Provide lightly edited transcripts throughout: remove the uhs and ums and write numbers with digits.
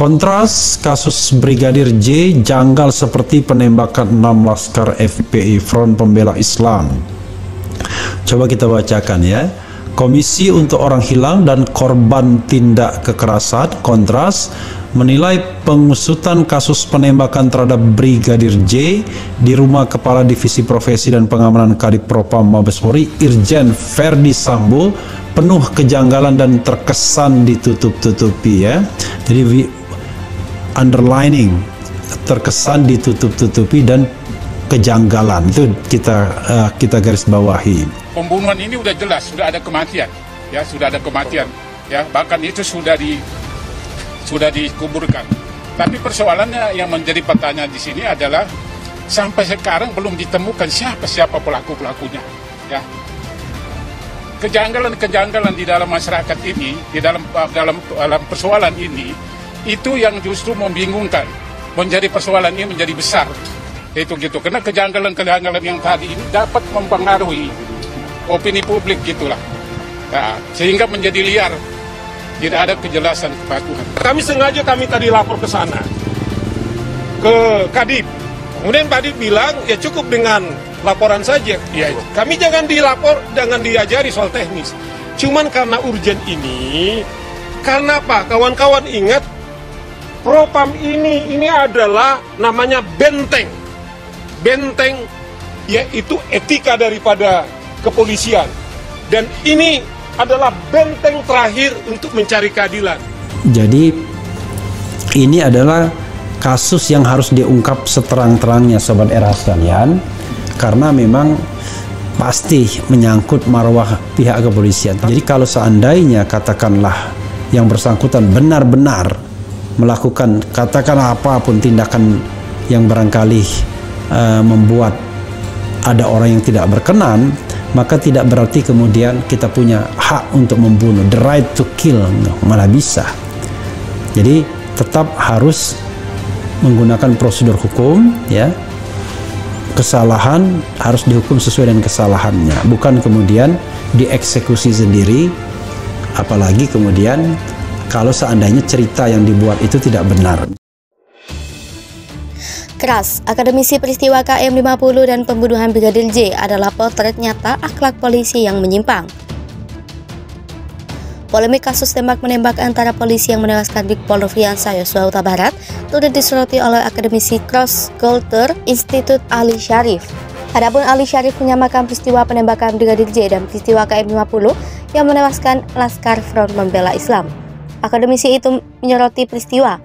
Kontras kasus Brigadir J janggal seperti penembakan 6 laskar FPI Front Pembela Islam. Coba kita bacakan ya. Komisi untuk Orang Hilang dan Korban Tindak Kekerasan Kontras menilai pengusutan kasus penembakan terhadap Brigadir J di rumah Kepala Divisi Profesi dan Pengamanan Kadif Propam Mabes Polri Irjen Verdi Sambo penuh kejanggalan dan terkesan ditutup-tutupi ya. Jadi underlining, terkesan ditutup-tutupi dan kejanggalan itu kita garis bawahi. Pembunuhan ini sudah jelas, sudah ada kematian, ya sudah ada kematian, ya bahkan itu sudah dikuburkan. Tapi persoalannya yang menjadi pertanyaan di sini adalah sampai sekarang belum ditemukan siapa pelakunya, ya. Kejanggalan di dalam masyarakat ini, di dalam persoalan ini, itu yang justru membingungkan, menjadi persoalan ini menjadi besar, itu gitu. Karena kejanggalan yang tadi ini dapat mempengaruhi opini publik gitulah, nah, sehingga menjadi liar, tidak ada kejelasan kepatuhan. Kami sengaja tadi lapor ke sana, ke Kadif. Kemudian Kadif bilang ya cukup dengan laporan saja. Ya, kami jangan diajari soal teknis. Cuman karena urgent ini, karena apa? Kawan-kawan ingat, Propam ini adalah namanya benteng, yaitu etika daripada kepolisian, dan ini adalah benteng terakhir untuk mencari keadilan. Jadi ini adalah kasus yang harus diungkap seterang-terangnya Sobat Era sekalian, karena memang pasti menyangkut marwah pihak kepolisian. Jadi kalau seandainya katakanlah yang bersangkutan benar-benar melakukan katakanlah apapun tindakan yang barangkali membuat ada orang yang tidak berkenan, maka tidak berarti kemudian kita punya hak untuk membunuh, the right to kill, malah bisa. Jadi tetap harus menggunakan prosedur hukum ya. Kesalahan harus dihukum sesuai dengan kesalahannya, bukan kemudian dieksekusi sendiri, apalagi kemudian kalau seandainya cerita yang dibuat itu tidak benar. Keras, akademisi peristiwa KM 50 dan pembunuhan Brigadir J adalah potret nyata akhlak polisi yang menyimpang. Polemik kasus tembak-menembak antara polisi yang menewaskan Brigjen Nofriansah Yosua Huta Barat turut disoroti oleh akademisi Cross Culture Institute Ali Syarif. Adapun Ali Syarif menyamakan peristiwa penembakan Brigadir J dan peristiwa KM 50 yang menewaskan Laskar Front Pembela Islam. Akademisi itu menyoroti peristiwa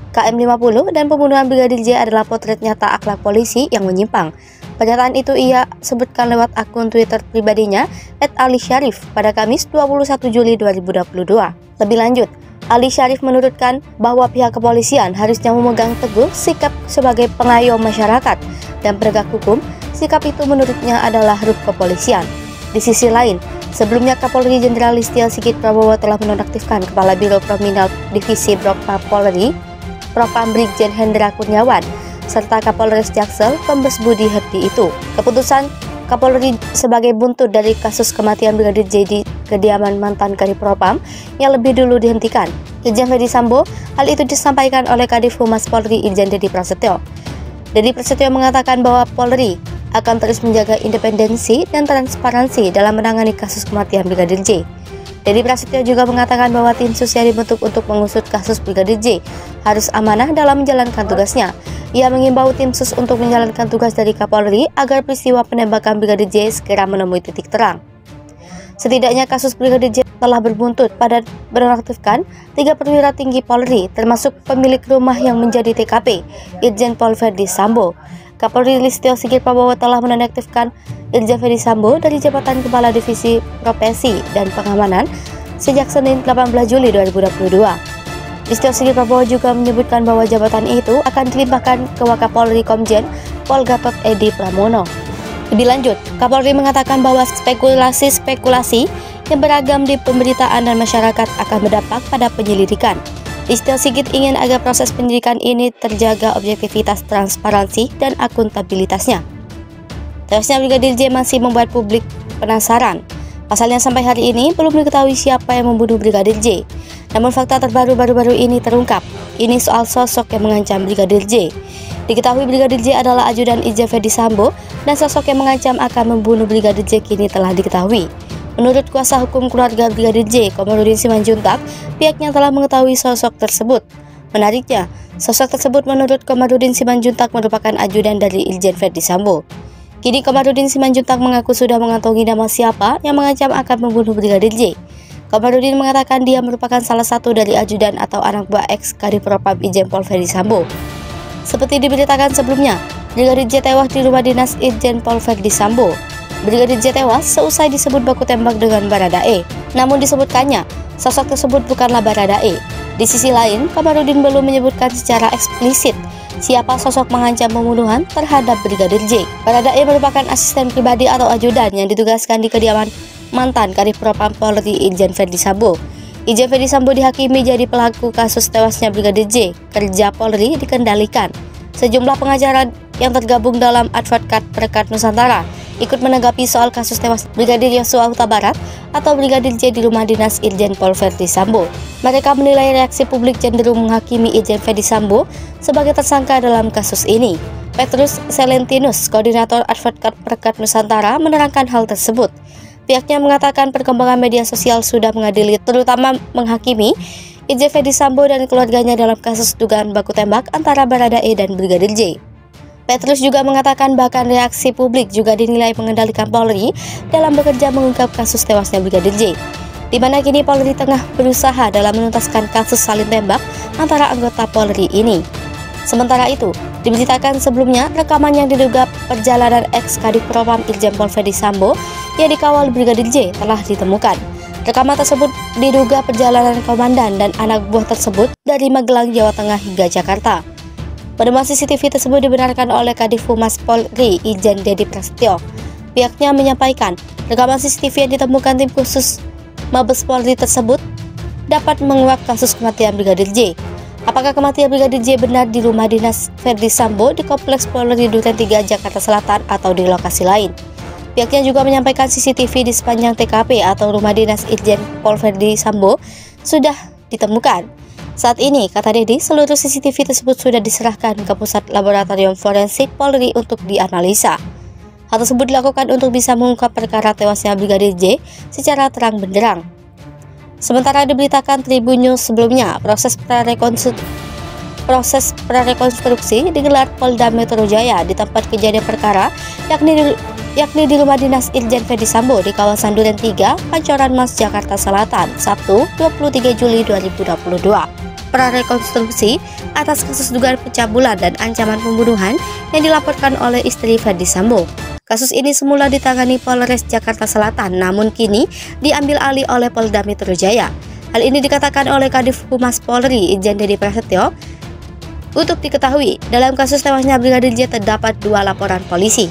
KM 50 dan pembunuhan Brigadir J adalah potret nyata akhlak polisi yang menyimpang. Pernyataan itu ia sebutkan lewat akun Twitter pribadinya @Ali Syarif pada Kamis 21 Juli 2022. Lebih lanjut, Ali Syarif menurutkan bahwa pihak kepolisian harusnya memegang teguh sikap sebagai pengayom masyarakat dan penegak hukum. Sikap itu menurutnya adalah ruk kepolisian. Di sisi lain, sebelumnya Kapolri Jenderal Listio Sigit Prabowo telah menonaktifkan Kepala Biro Kriminal Divisi Propam Polri Propam Brigjen Hendra Kurniawan serta Kapolres Jaksel Kombes Budi Hardi itu. Keputusan Kapolri sebagai buntut dari kasus kematian Brigadir J di kediaman mantan Kadif Propam yang lebih dulu dihentikan. Irjen Verdi Sambo, hal itu disampaikan oleh Kadif Humas Polri Irjen Dedi Prasetyo. Dedi Prasetyo mengatakan bahwa Polri akan terus menjaga independensi dan transparansi dalam menangani kasus kematian Brigadir J. Dedi Prasetyo juga mengatakan bahwa tim sus yang dibentuk untuk mengusut kasus Brigadir J harus amanah dalam menjalankan tugasnya. Ia mengimbau tim sus untuk menjalankan tugas dari Kapolri agar peristiwa penembakan Brigadir J segera menemui titik terang. Setidaknya kasus Brigadir J telah berbuntut pada menonaktifkan 3 perwira tinggi Polri, termasuk pemilik rumah yang menjadi TKP, Irjen Pol Verdi Sambo. Kapolri Listio Sigit Prabowo telah menonaktifkan Irjen Verdi Sambo dari jabatan Kepala Divisi Profesi dan Pengamanan sejak Senin 18 Juli 2022. Listio Sigit Prabowo juga menyebutkan bahwa jabatan itu akan dilimpahkan ke Wakapolri Komjen Pol Gatot Edi Pramono. Lebih lanjut, Kapolri mengatakan bahwa spekulasi yang beragam di pemberitaan dan masyarakat akan berdampak pada penyelidikan. Listio Sigit ingin agar proses penyidikan ini terjaga objektivitas, transparansi, dan akuntabilitasnya. Tewasnya Brigadir J masih membuat publik penasaran. Pasalnya sampai hari ini belum diketahui siapa yang membunuh Brigadir J. Namun fakta terbaru baru-baru ini terungkap. Ini soal sosok yang mengancam Brigadir J. Diketahui Brigadir J adalah ajudan Irjen Ferdisambo dan sosok yang mengancam akan membunuh Brigadir J kini telah diketahui. Menurut kuasa hukum keluarga Brigadir J, Komarudin Simanjuntak, pihaknya telah mengetahui sosok tersebut. Menariknya, sosok tersebut menurut Komarudin Simanjuntak merupakan ajudan dari Irjen Ferdisambo. Kini Komarudin Simanjuntak mengaku sudah mengantongi nama siapa yang mengancam akan membunuh Brigadir J. Komarudin mengatakan dia merupakan salah satu dari ajudan atau anak buah ex Kadifropam Irjen Pol Ferdisambo. Seperti diberitakan sebelumnya, Brigadir J tewas di rumah dinas Irjen Pol Ferdisambo. Brigadir J tewas seusai disebut baku tembak dengan Baradae. Namun disebutkannya, sosok tersebut bukanlah Baradae. Di sisi lain, Komarudin belum menyebutkan secara eksplisit siapa sosok mengancam pembunuhan terhadap Brigadir J. Baradae merupakan asisten pribadi atau ajudan yang ditugaskan di kediaman mantan Kadifropam Polri Irjen Ferdisambo. Irjen Ferdisambo dihakimi jadi pelaku kasus tewasnya Brigadir J. Kerja Polri dikendalikan. Sejumlah pengacara yang tergabung dalam Advokat Perekat Nusantara ikut menanggapi soal kasus tewas Brigadir Yosua Huta Barat atau Brigadir J di rumah dinas Irjen Pol Ferdisambo. Mereka menilai reaksi publik cenderung menghakimi Irjen Ferdisambo sebagai tersangka dalam kasus ini. Petrus Selentinus, koordinator Advokat Perekat Nusantara, menerangkan hal tersebut. Pihaknya mengatakan perkembangan media sosial sudah mengadili, terutama menghakimi Irjen Ferdisambo dan keluarganya dalam kasus dugaan baku tembak antara Baradae dan Brigadir J. Petrus juga mengatakan bahkan reaksi publik juga dinilai mengendalikan Polri dalam bekerja mengungkap kasus tewasnya Brigadir J, di mana kini Polri tengah berusaha dalam menuntaskan kasus saling tembak antara anggota Polri ini. Sementara itu, diberitakan sebelumnya rekaman yang diduga perjalanan ex Kadifropam Irjen Pol Ferdisambo yang dikawal Brigadir J telah ditemukan. Rekaman tersebut diduga perjalanan komandan dan anak buah tersebut dari Magelang, Jawa Tengah hingga Jakarta. Penemuan CCTV tersebut dibenarkan oleh Kadif Humas Polri Irjen Dedi Prasetyo. Pihaknya menyampaikan rekaman CCTV yang ditemukan tim khusus Mabes Polri tersebut dapat menguak kasus kematian Brigadir J. Apakah kematian Brigadir J benar di rumah dinas Ferdisambo di Kompleks Polri Duren 3 Jakarta Selatan atau di lokasi lain? Pihaknya juga menyampaikan CCTV di sepanjang TKP atau rumah dinas Irjen Pol Ferdisambo sudah ditemukan. Saat ini, kata Dedi, seluruh CCTV tersebut sudah diserahkan ke Pusat Laboratorium Forensik Polri untuk dianalisa. Hal tersebut dilakukan untuk bisa mengungkap perkara tewasnya Brigadir J secara terang benderang. Sementara diberitakan Tribun News sebelumnya, proses prarekonstruksi digelar Polda Metro Jaya di tempat kejadian perkara, yakni di rumah dinas Irjen Ferdisambo di kawasan Duren 3, Pancoran Mas, Jakarta Selatan, Sabtu 23 Juli 2022. Prarekonstruksi atas kasus dugaan pencabulan dan ancaman pembunuhan yang dilaporkan oleh istri Ferdisambo. Kasus ini semula ditangani Polres Jakarta Selatan, namun kini diambil alih oleh Polda Metro Jaya. Hal ini dikatakan oleh Kadif Humas Polri Irjen Dedi Prasetyo. Untuk diketahui, dalam kasus tewasnya Brigadir J terdapat 2 laporan polisi.